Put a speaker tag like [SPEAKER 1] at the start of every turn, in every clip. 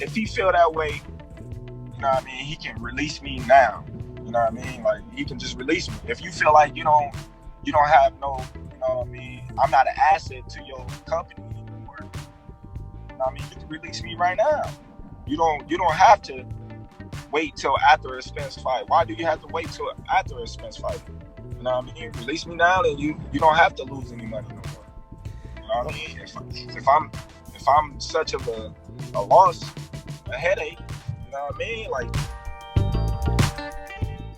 [SPEAKER 1] if he feel that way, you know what I mean, he can release me now. You know what I mean? Like he can just release me. If you feel like you don't have no, you know what I mean, I'm not an asset to your company anymore. You know what I mean? You can release me right now. You don't have to wait till after a Spence fight. Why do you have to wait till after a Spence fight? You know what I mean? Release me now, and you don't have to lose any money no more. You know what I mean? If I'm such of a loss, a headache, you know what I mean? Like.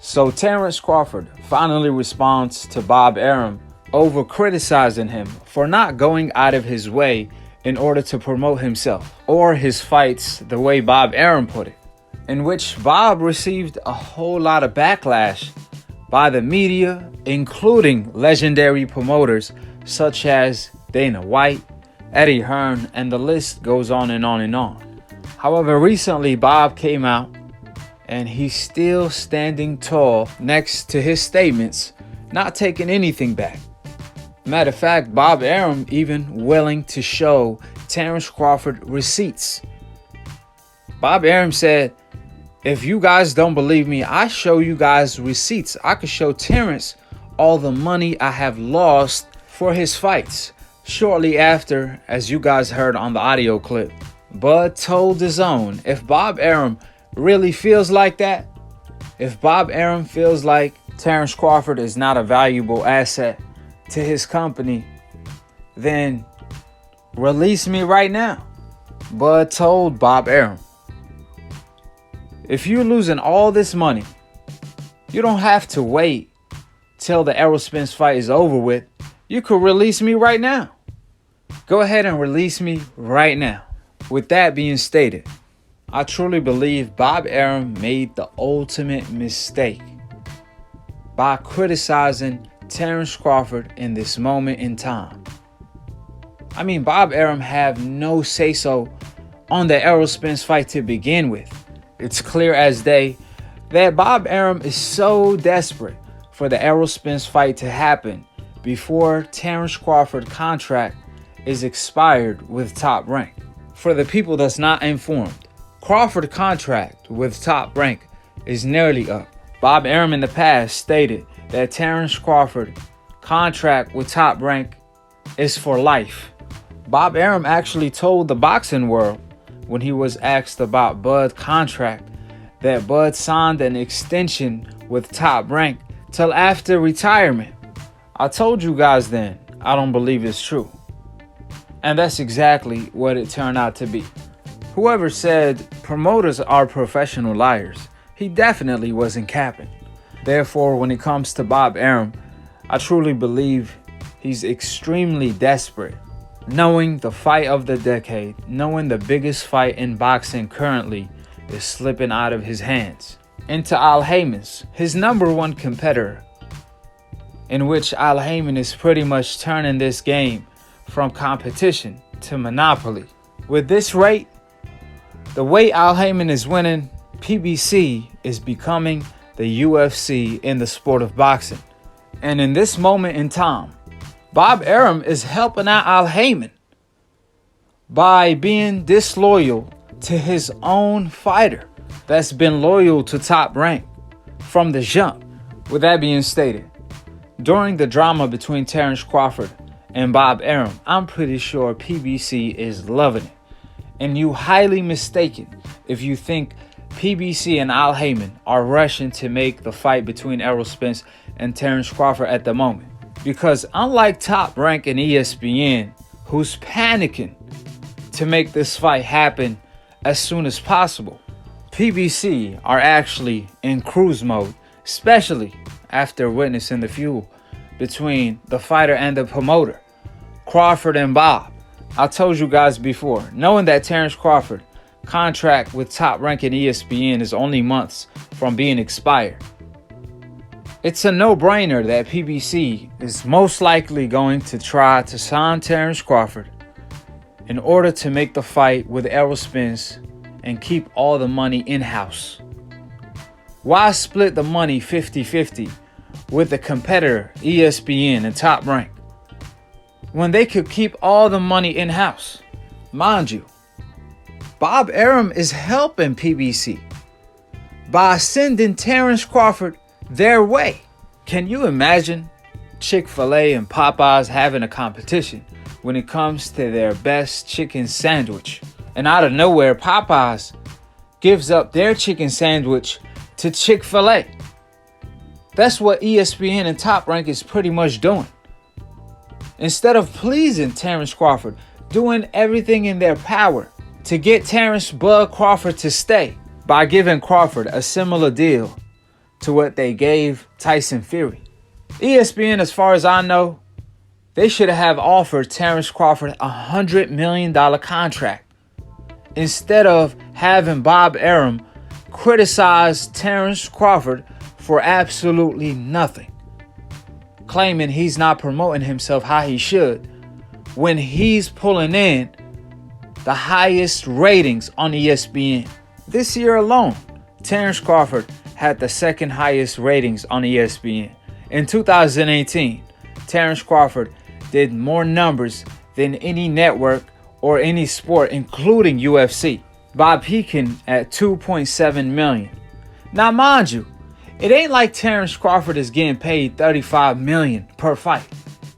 [SPEAKER 2] So Terence Crawford finally responds to Bob Arum over criticizing him for not going out of his way in order to promote himself or his fights the way Bob Arum put it, in which Bob received a whole lot of backlash by the media, including legendary promoters such as Dana White, Eddie Hearn, and the list goes on and on and on. However, recently Bob came out and he's still standing tall next to his statements, not taking anything back. Matter of fact, Bob Arum even willing to show Terence Crawford receipts. Bob Arum said, if you guys don't believe me, I show you guys receipts. I could show Terence all the money I have lost for his fights. Shortly after, as you guys heard on the audio clip, Bud told DAZN if Bob Arum really feels like that, if Bob Arum feels like Terence Crawford is not a valuable asset to his company, then release me right now. Bud told Bob Arum, if you're losing all this money, you don't have to wait till the Errol Spence fight is over with. You could release me right now. Go ahead and release me right now. With that being stated, I truly believe Bob Arum made the ultimate mistake by criticizing Terence Crawford in this moment in time. I mean, Bob Arum have no say-so on the Errol Spence fight to begin with. It's clear as day that Bob Arum is so desperate for the Errol Spence fight to happen before Terence Crawford contract is expired with Top Rank. For the people that's not informed, Crawford contract with Top Rank is nearly up. Bob Arum in the past stated that Terence Crawford contract with Top Rank is for life. Bob Arum actually told the boxing world when he was asked about Bud's contract that Bud signed an extension with Top Rank till after retirement. I told you guys then, I don't believe it's true. And that's exactly what it turned out to be. Whoever said promoters are professional liars, he definitely wasn't capping. Therefore, when it comes to Bob Arum, I truly believe he's extremely desperate. Knowing the fight of the decade, knowing the biggest fight in boxing currently is slipping out of his hands into Al Haymon's, his number one competitor, in which Al Haymon is pretty much turning this game from competition to monopoly. With this rate, the way Al Haymon is winning, PBC is becoming the UFC in the sport of boxing. And in this moment in time, Bob Arum is helping out Al Haymon by being disloyal to his own fighter that's been loyal to Top Rank from the jump. With that being stated, during the drama between Terence Crawford and Bob Arum, I'm pretty sure PBC is loving it. And you highly mistaken if you think PBC and Al Haymon are rushing to make the fight between Errol Spence and Terence Crawford at the moment. Because unlike Top Rank and ESPN, who's panicking to make this fight happen as soon as possible, PBC are actually in cruise mode, especially after witnessing the feud between the fighter and the promoter, Crawford and Bob. I told you guys before, knowing that Terence Crawford contract with Top Rank and ESPN is only months from being expired, it's a no-brainer that PBC is most likely going to try to sign Terence Crawford in order to make the fight with Errol Spence and keep all the money in-house. Why split the money 50-50 with the competitor ESPN and Top Rank when they could keep all the money in-house? Mind you, Bob Arum is helping PBC by sending Terence Crawford their way. Can you imagine Chick-fil-A and Popeyes having a competition when it comes to their best chicken sandwich? And out of nowhere, Popeyes gives up their chicken sandwich to Chick-fil-A. That's what ESPN and Top Rank is pretty much doing. Instead of pleasing Terence Crawford, doing everything in their power to get Terence Bud Crawford to stay by giving Crawford a similar deal to what they gave Tyson Fury. ESPN, as far as I know, they should have offered Terence Crawford a $100 million contract instead of having Bob Arum criticize Terence Crawford for absolutely nothing, claiming he's not promoting himself how he should when he's pulling in the highest ratings on ESPN. This year alone, Terence Crawford had the second highest ratings on ESPN. In 2018, Terence Crawford did more numbers than any network or any sport, including UFC, by peaking at 2.7 million. Now, mind you, it ain't like Terence Crawford is getting paid $35 million per fight.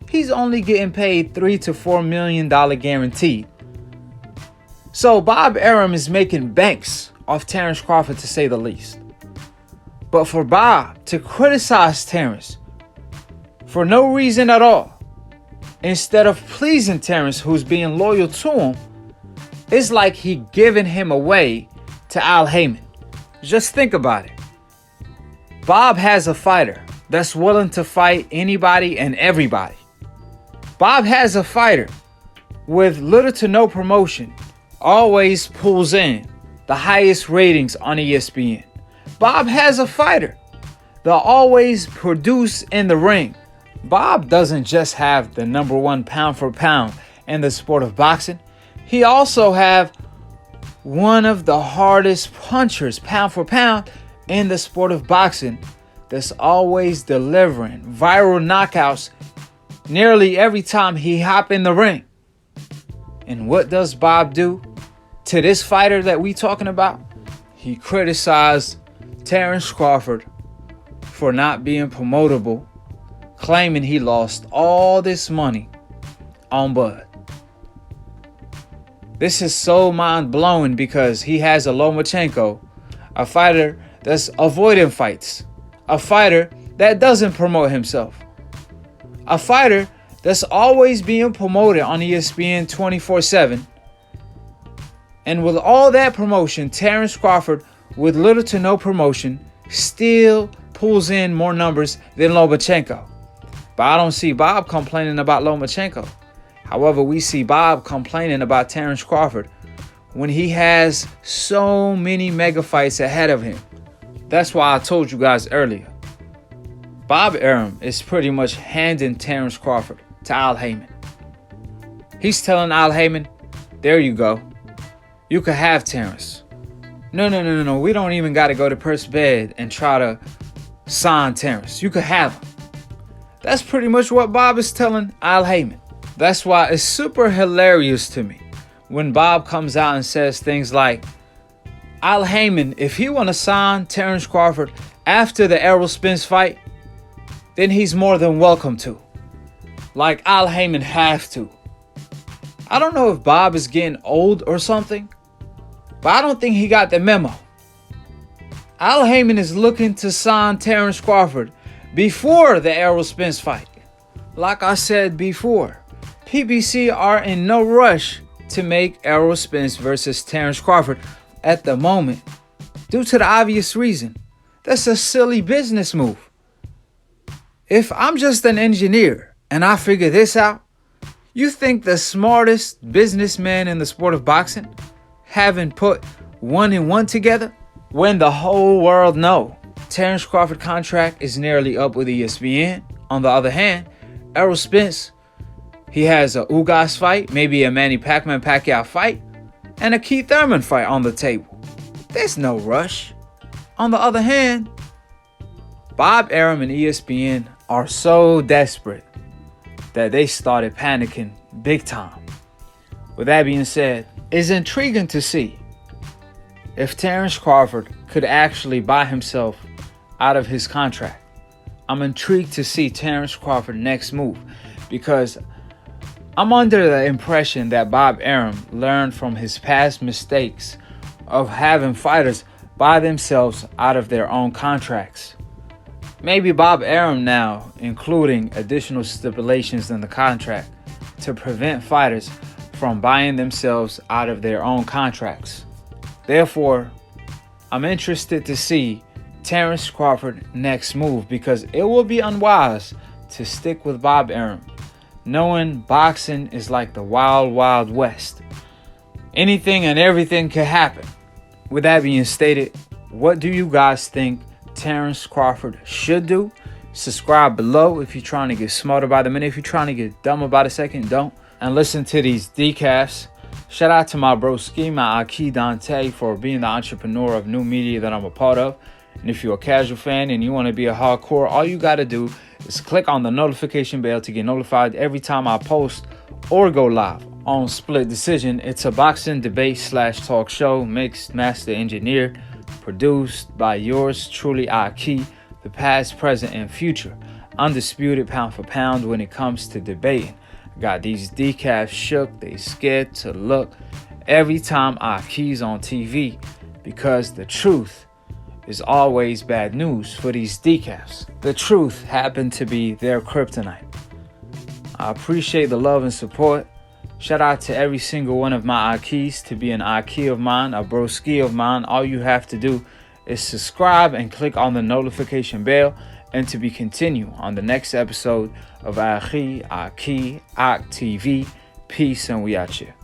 [SPEAKER 2] He's only getting paid $3 to $4 million guaranteed. So Bob Arum is making banks off Terence Crawford, to say the least. But for Bob to criticize Terence for no reason at all, instead of pleasing Terence, who's being loyal to him, it's like he giving him away to Al Haymon. Just think about it. Bob has a fighter that's willing to fight anybody and everybody. Bob has a fighter with little to no promotion, always pulls in the highest ratings on ESPN. Bob has a fighter that always produce in the ring. Bob doesn't just have the number one pound for pound in the sport of boxing. He also have one of the hardest punchers pound for pound in the sport of boxing that's always delivering viral knockouts nearly every time he hop in the ring. And what does Bob do to this fighter that we talking about? He criticized Terence Crawford for not being promotable, claiming he lost all this money on Bud. This is so mind-blowing because he has a Lomachenko, a fighter that's avoiding fights, a fighter that doesn't promote himself, a fighter that's always being promoted on ESPN 24/7. And with all that promotion, Terence Crawford, with little to no promotion, still pulls in more numbers than Lomachenko. But I don't see Bob complaining about Lomachenko. However, we see Bob complaining about Terence Crawford when he has so many mega fights ahead of him. That's why I told you guys earlier. Bob Arum is pretty much handing Terence Crawford to Al Haymon. He's telling Al Haymon, there you go. You could have Terence. No. We don't even got to go to Perth's bed and try to sign Terence. You could have him. That's pretty much what Bob is telling Al Haymon. That's why it's super hilarious to me when Bob comes out and says things like, Al Haymon, if he want to sign Terence Crawford after the Errol Spence fight, then he's more than welcome to. Like Al Haymon have to. I don't know if Bob is getting old or something, but I don't think he got the memo. Al Haymon is looking to sign Terence Crawford before the Errol Spence fight. Like I said before, PBC are in no rush to make Errol Spence versus Terence Crawford at the moment, due to the obvious reason. That's a silly business move. If I'm just an engineer and I figure this out, you think the smartest businessman in the sport of boxing haven't put one and one together? When the whole world know Terence Crawford contract is nearly up with ESPN. On the other hand, Errol Spence, he has a Ugas fight, maybe a Manny Pacquiao fight, and a Keith Thurman fight on the table. There's no rush. On the other hand, Bob Arum and ESPN are so desperate that they started panicking big time. With that being said, it's intriguing to see if Terence Crawford could actually buy himself out of his contract. I'm intrigued to see Terence Crawford's next move because I'm under the impression that Bob Arum learned from his past mistakes of having fighters buy themselves out of their own contracts. Maybe Bob Arum now including additional stipulations in the contract to prevent fighters from buying themselves out of their own contracts. Therefore, I'm interested to see Terence Crawford's next move because it will be unwise to stick with Bob Arum, knowing boxing is like the wild, wild west. Anything and everything can happen. With that being stated, what do you guys think Terence Crawford should do? Subscribe below if you're trying to get smarter by the minute. If you're trying to get dumber by the second, don't. And listen to these decafs. Shout out to my broski, my Akhi Dante, for being the entrepreneur of new media that I'm a part of. And if you're a casual fan and you want to be a hardcore, all you got to do is click on the notification bell to get notified every time I post or go live on Split Decision. It's a boxing debate / talk show, mixed, master engineered, produced by yours truly, Akhi, the past, present, and future. Undisputed pound for pound when it comes to debating. I got these decafs shook, they scared to look every time Akhi's on TV because the truth is always bad news for these decafs. The truth happened to be their kryptonite. I appreciate the love and support. Shout out to every single one of my Akhis. To be an Akhi of mine, a broski of mine, all you have to do is subscribe and click on the notification bell, and to be continued on the next episode of Akhi, Ak TV. Peace, and we out here.